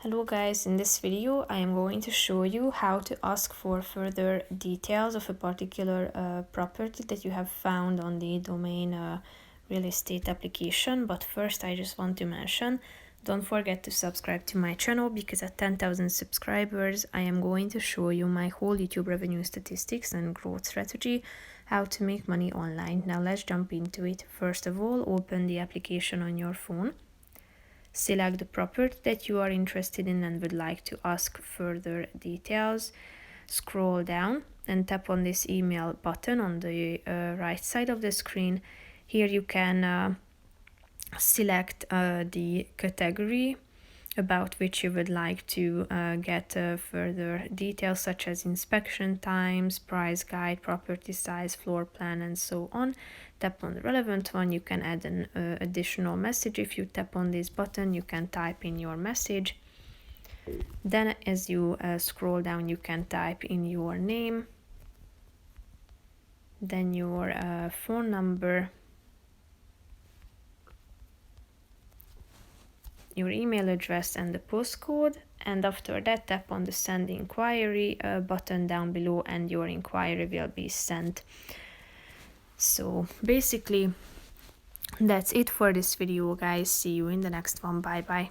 Hello guys, in this video I am going to show you how to ask for further details of a particular property that you have found on the domain real estate application. But first I just want to mention, don't forget to subscribe to my channel, because at 10,000 subscribers I am going to show you my whole YouTube revenue statistics and growth strategy, how to make money online. Now let's jump into it. First of all, open the application on your phone. Select the property that you are interested in and would like to ask further details. Scroll down and tap on this email button on the right side of the screen. Here you can select the category about which you would like to get further details, such as inspection times, price guide, property size, floor plan, and so on. Tap on the relevant one. You can add an additional message. If you tap on this button, you can type in your message. Then as you scroll down, you can type in your name, then your phone number, your email address, and the postcode. And after that, tap on the send inquiry button down below and your inquiry will be sent. So basically that's it for this video, guys. See you in the next one. Bye bye.